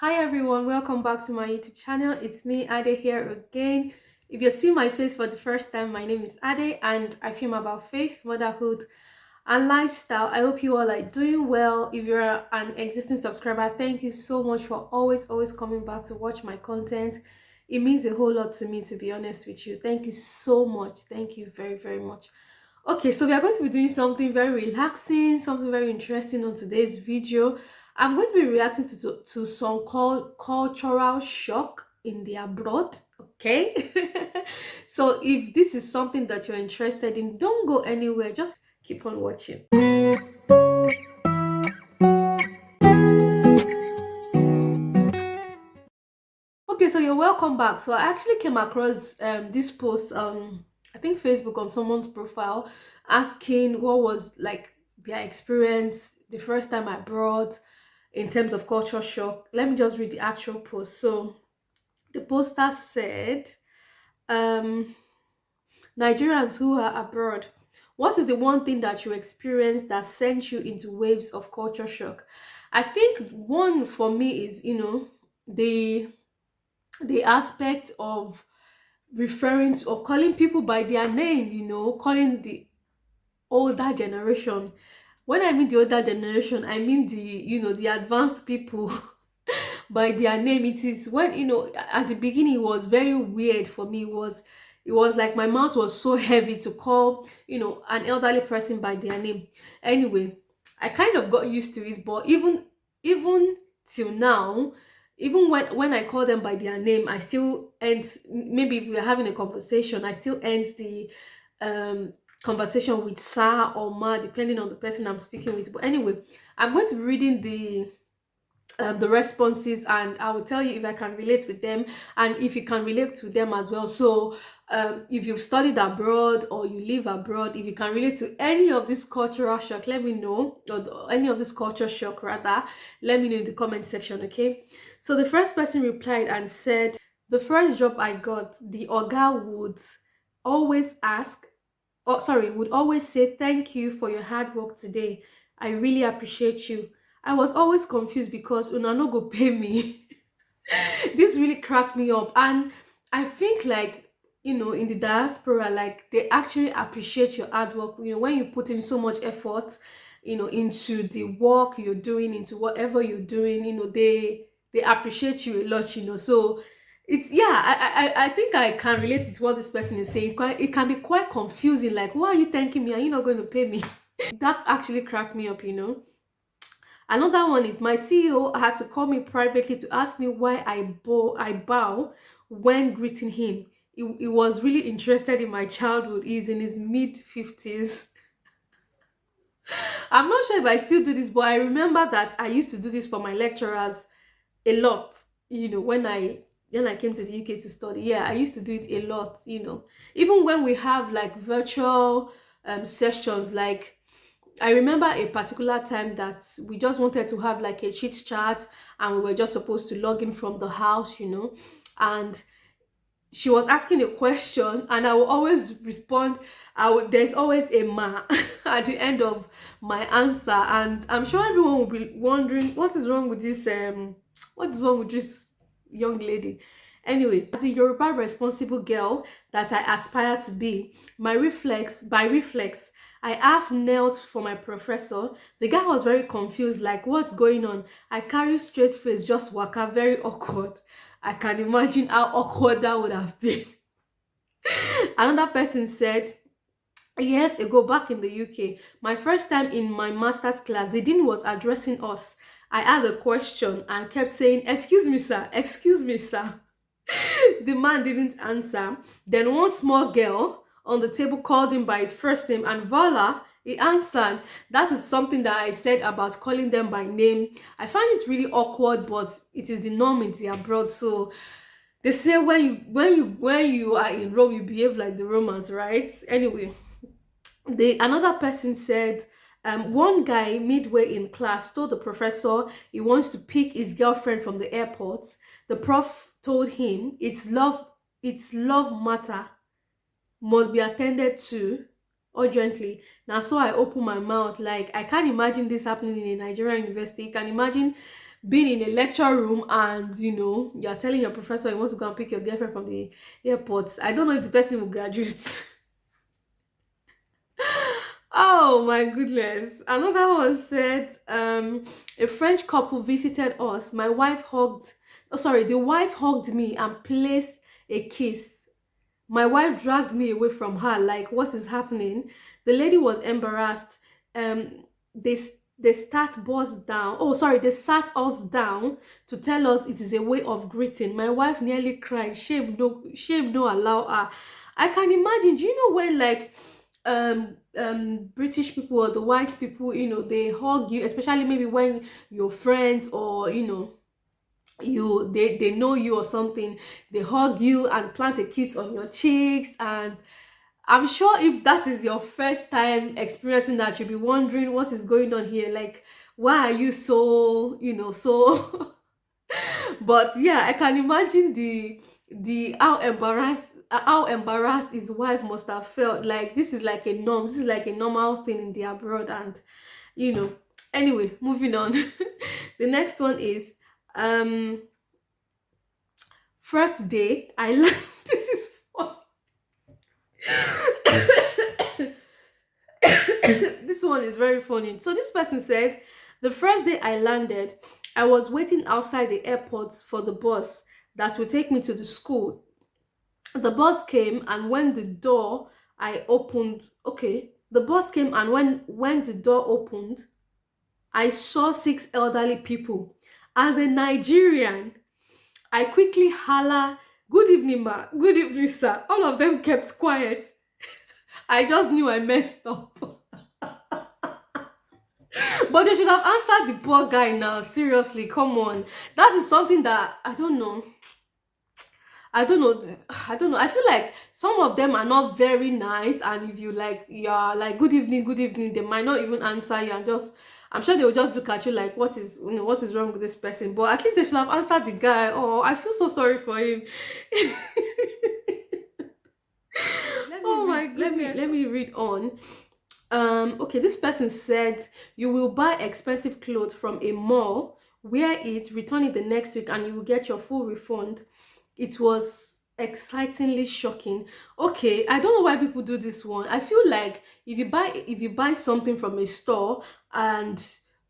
Hi everyone, welcome back to my YouTube channel. It's me, Ade, here again. If you see my face for the first time, my name is Ade and I film about faith, motherhood, and lifestyle. I hope you all are doing well. If you're an existing subscriber, thank you so much for always coming back to watch my content. It means a whole lot to me, to be honest with you. Thank you so much. Thank you very much. Okay, so we are going to be doing something very relaxing, something very interesting on today's video. I'm going to be reacting to some cultural shock in the abroad. Okay, so if this is something that you're interested in, don't go anywhere. Just keep on watching. Okay, so you're welcome back. So I actually came across this post I think Facebook on someone's profile asking what was like their experience the first time I brought in terms of culture shock. Let me just read the actual post. So the poster said, um Nigerians who are abroad, what is the one thing that you experienced that sent you into waves of culture shock? I think one for me is, the aspect of referring to or calling people by their name, calling the older generation. When I mean the older generation, I mean the advanced people by their name. It is when, at the beginning it was very weird for me. It was like my mouth was so heavy to call, an elderly person by their name. Anyway, I kind of got used to it, but even till now, even when I call them by their name, I still end, maybe if we're having a conversation, I still end the um conversation with sir or ma, depending on the person I'm speaking with. But anyway, I'm going to be reading the responses, and I will tell you if I can relate with them and if you can relate to them as well. So if you've studied abroad or you live abroad, if you can relate to any of this cultural shock, let me know, or any of this culture shock rather, let me know in the comment section. Okay, so the first person replied and said, the first job I got, the oga would always ask, would always say, thank you for your hard work today. I really appreciate you. I was always confused because una no go pay me. This really cracked me up. And I think, like, in the diaspora, like, they actually appreciate your hard work, when you put in so much effort, into the work you're doing, into whatever you're doing, they appreciate you a lot, so it's, yeah, I think I can relate to what this person is saying. It can be quite confusing, like, why are you thanking me? Are you not going to pay me? That actually cracked me up. Another one is my CEO had to call me privately to ask me why I bow when greeting him. He was really interested in my childhood. He's in his mid 50s. I'm not sure if I still do this, but I remember that I used to do this for my lecturers a lot, when I came to the UK to study. Yeah, I used to do it a lot. Even when we have like virtual sessions, like I remember a particular time that we just wanted to have like a chit chat, and we were just supposed to log in from the house. And she was asking a question, and I will always respond. There's always a ma at the end of my answer, and I'm sure everyone will be wondering what is wrong with this young lady. Anyway, as a Yoruba responsible girl that I aspire to be, by reflex, I half knelt for my professor. The guy was very confused, like, what's going on? I carry straight face, just waka, very awkward. I can imagine how awkward that would have been. Another person said, years ago back in the UK, my first time in my master's class, the dean was addressing us. I had a question and kept saying, excuse me, sir, excuse me, sir. The man didn't answer. Then one small girl on the table called him by his first name, and voila, he answered. That is something that I said about calling them by name. I find it really awkward, but it is the norm in the abroad. So they say when you are in Rome, you behave like the Romans, right? Anyway, another person said, one guy midway in class told the professor he wants to pick his girlfriend from the airport. The prof told him it's love matter, must be attended to urgently. Now, so I open my mouth, like, I can't imagine this happening in a Nigerian university. You can imagine being in a lecture room and you're telling your professor you want to go and pick your girlfriend from the airport. I don't know if the person will graduate. Oh my goodness. Another one said, a French couple visited us. My wife hugged, oh sorry, the wife hugged me and placed a kiss. My wife dragged me away from her, like, what is happening? The lady was embarrassed. They they start us down. Oh, sorry, they sat us down to tell us it is a way of greeting. My wife nearly cried. Shame no allow her. I can imagine. Do you know when like British people or the white people, they hug you, especially maybe when your friends or they know you or something, they hug you and plant a kiss on your cheeks. And I'm sure if that is your first time experiencing that, you'll be wondering what is going on here, like why are you so so but yeah, I can imagine the how embarrassed his wife must have felt. Like this is like a norm, this is like a normal thing in the abroad. And you know anyway, moving on. The next one is um first day I learned this is fun. This one is very funny. So this person said, the first day I landed, I was waiting outside the airport for the bus that would take me to the school. The bus came, and when the door I opened, okay, the bus came, and when the door opened, I saw six elderly people. As a Nigerian, I quickly holla, "Good evening, ma. Good evening, sir." All of them kept quiet. I just knew I messed up. But they should have answered the poor guy now. Seriously, come on. That is something that I don't know. I don't know. I don't know. I feel like some of them are not very nice, and if you like, you're like, good evening," they might not even answer you and just. I'm sure they will just look at you like, what is wrong with this person? But at least they should have answered the guy. Oh, I feel so sorry for him. Oh my goodness. Let me read on. Okay, this person said you will buy expensive clothes from a mall, wear it, return it the next week, and you will get your full refund. It was excitingly shocking. Okay, I don't know why people do this one. I feel like if you buy something from a store, and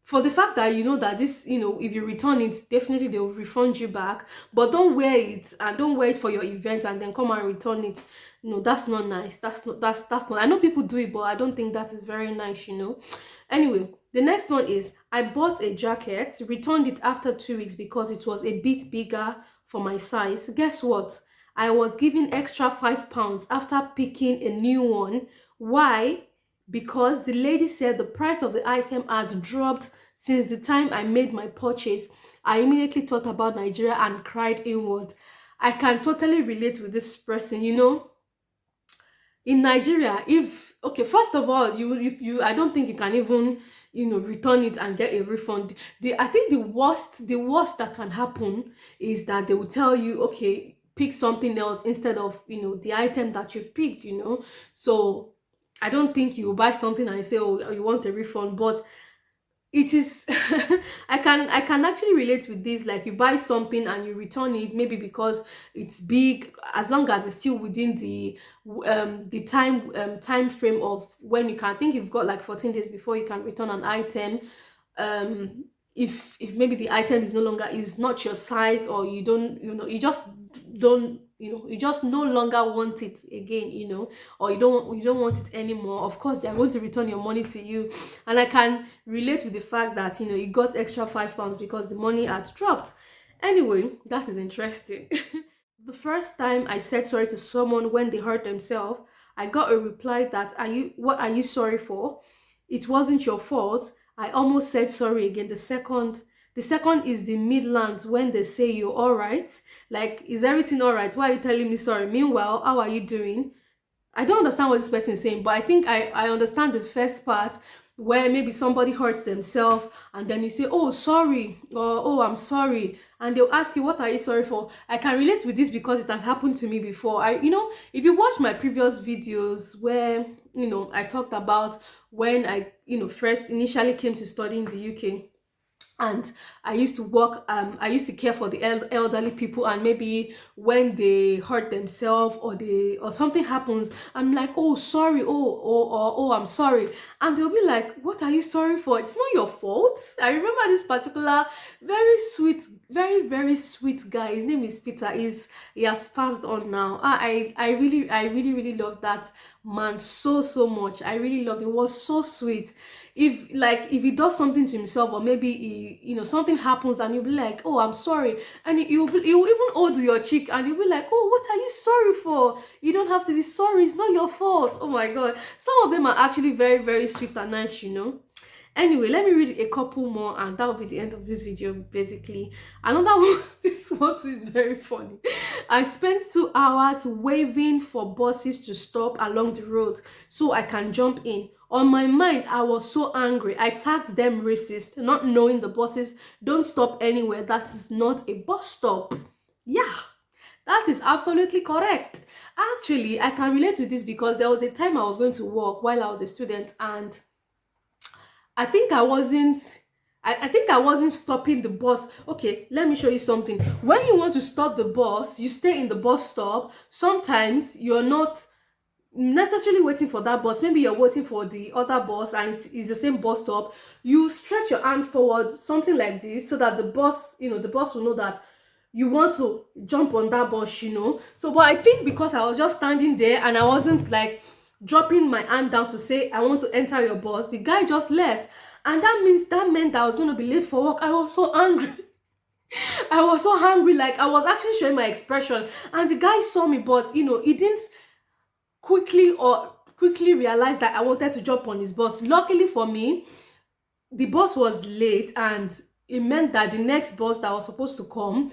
for the fact that you know that this, if you return it, definitely they will refund you back. But don't wear it, and don't wear it for your event and then come and return it. No, that's not nice. That's not. I know people do it, but I don't think that is very nice. Anyway, the next one is I bought a jacket, returned it after 2 weeks because it was a bit bigger for my size. Guess what? I was given extra £5 after picking a new one. Why? Because the lady said the price of the item had dropped since the time I made my purchase. I immediately thought about Nigeria and cried inward. I can totally relate with this person. In Nigeria, if okay, first of all, I don't think you can even return it and get a refund. I think the worst that can happen is that they will tell you, okay, pick something else instead of the item that you've picked. So I don't think you buy something and say, oh, you want a refund. But it is I can actually relate with this. Like, you buy something and you return it, maybe because it's big, as long as it's still within the time frame of when you can. I think you've got like 14 days before you can return an item. If maybe the item is not your size, or you don't you just no longer want it again, or you don't want it anymore. Of course, they are going to return your money to you. And I can relate with the fact that you got extra £5 because the money had dropped. Anyway, that is interesting. The first time I said sorry to someone when they hurt themselves, I got a reply that, what are you sorry for? It wasn't your fault. I almost said sorry again. The second is the Midlands, when they say you're all right. Like, is everything all right? Why are you telling me sorry? Meanwhile, how are you doing? I don't understand what this person is saying, but I think I understand the first part, where maybe somebody hurts themselves and then you say, oh, sorry, or oh, I'm sorry, and they'll ask you, what are you sorry for? I can relate with this because it has happened to me before. If you watch my previous videos where I talked about when I first initially came to study in the UK, and I used to work, I used to care for the elderly people, and maybe when they hurt themselves or they or something happens, I'm like, oh sorry, oh I'm sorry, and they'll be like, what are you sorry for? It's not your fault. I remember this particular very sweet, very sweet guy. His name is Peter. He has passed on now. I really love that man so much. I really loved it. It was so sweet. If he does something to himself, or maybe something happens, and you'll be like, oh I'm sorry, and he will even hold your cheek, and you'll be like, oh, what are you sorry for? You don't have to be sorry, it's not your fault. Oh my god, some of them are actually very sweet and nice. Anyway, let me read a couple more, and that will be the end of this video. Basically, another one, this one too is very funny. I spent 2 hours waving for buses to stop along the road so I can jump in. On my mind, I was so angry. I tagged them racist, not knowing the buses don't stop anywhere that is not a bus stop. Yeah, that is absolutely correct. Actually, I can relate with this because there was a time I was going to work while I was a student, and I think I wasn't I think I wasn't stopping the bus. Okay, let me show you something. When you want to stop the bus, you stay in the bus stop. Sometimes you're not necessarily waiting for that bus. Maybe you're waiting for the other bus and it's the same bus stop. You stretch your hand forward, something like this, so that the bus will know that you want to jump on that bus. So, but I think because I was just standing there and I wasn't like dropping my hand down to say I want to enter your bus, the guy just left. And that meant that I was going to be late for work. I was so angry. I was so hungry, like I was actually showing my expression, and the guy saw me, but he didn't quickly realize that I wanted to jump on his bus. Luckily for me, the bus was late, and it meant that the next bus that was supposed to come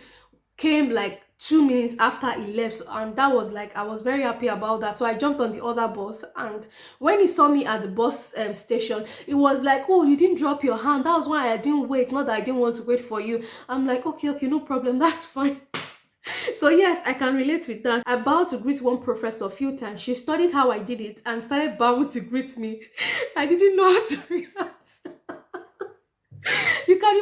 came like 2 minutes after he left. And that was like, I was very happy about that. So I jumped on the other bus, and when he saw me at the bus station, it was like, oh, you didn't drop your hand, that was why I didn't wait, not that I didn't want to wait for you. I'm like, okay, no problem, that's fine. So yes, I can relate with that. I bowed to greet one professor a few times. She studied how I did it and started bowing to greet me. I didn't know how to react. You can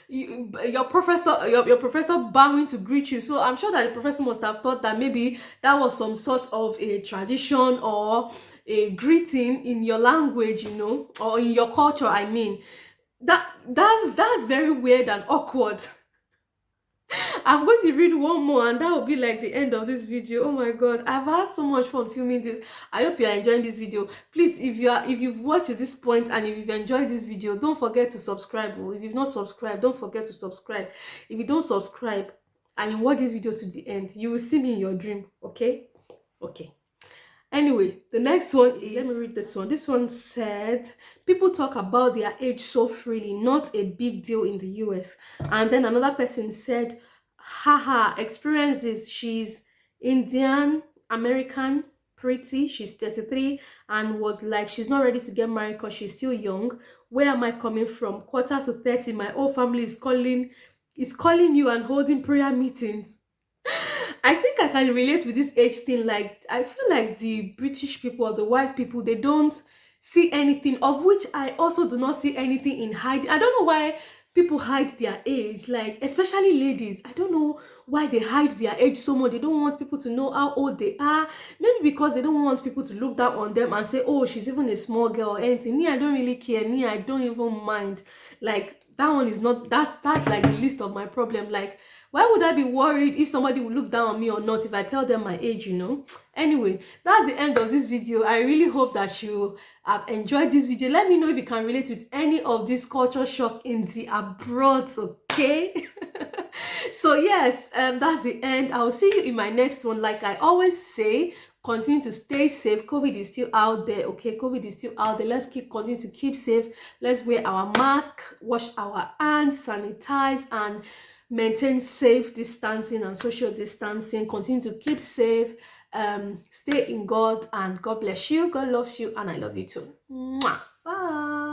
imagine your professor bowing to greet you. So I'm sure that the professor must have thought that maybe that was some sort of a tradition or a greeting in your language, or in your culture. I mean, that's very weird and awkward. I'm going to read one more, and that will be like the end of this video. Oh my god, I've had so much fun filming this. I hope you are enjoying this video. Please, if you've watched to this point and if you've enjoyed this video, don't forget to subscribe. Oh, if you've not subscribed, don't forget to subscribe. If you don't subscribe and you watch this video to the end, you will see me in your dream. Okay Anyway, the next one is, let me read this one. This one said, people talk about their age so freely, not a big deal in the US. And then another person said, haha, experience this. She's Indian, American, pretty. She's 33 and was like, she's not ready to get married because she's still young. Where am I coming from? Quarter to 30, my whole family is calling you and holding prayer meetings. I think I can relate with this age thing. Like, I feel like the British people or the white people, they don't see anything, of which I also do not see anything in hiding. I don't know why people hide their age, like, especially ladies. I don't know why they hide their age so much. They don't want people to know how old they are. Maybe because they don't want people to look down on them and say, oh, she's even a small girl or anything. Me, I don't really care. Me, I don't even mind. Like, that one is not, that's like the least of my problem. Like, why would I be worried if somebody will look down on me or not if I tell them my age? Anyway, that's the end of this video. I really hope that you have enjoyed this video. Let me know if you can relate with any of this culture shock in the abroad, okay? So yes, that's the end. I'll see you in my next one. Like I always say, continue to stay safe. COVID is still out there, okay? COVID is still out there. Let's continue to keep safe. Let's wear our mask, wash our hands, sanitize, and maintain safe distancing and social distancing. Continue to keep safe. Stay in God, and God bless you. God loves you, and I love you too. Mwah. Bye.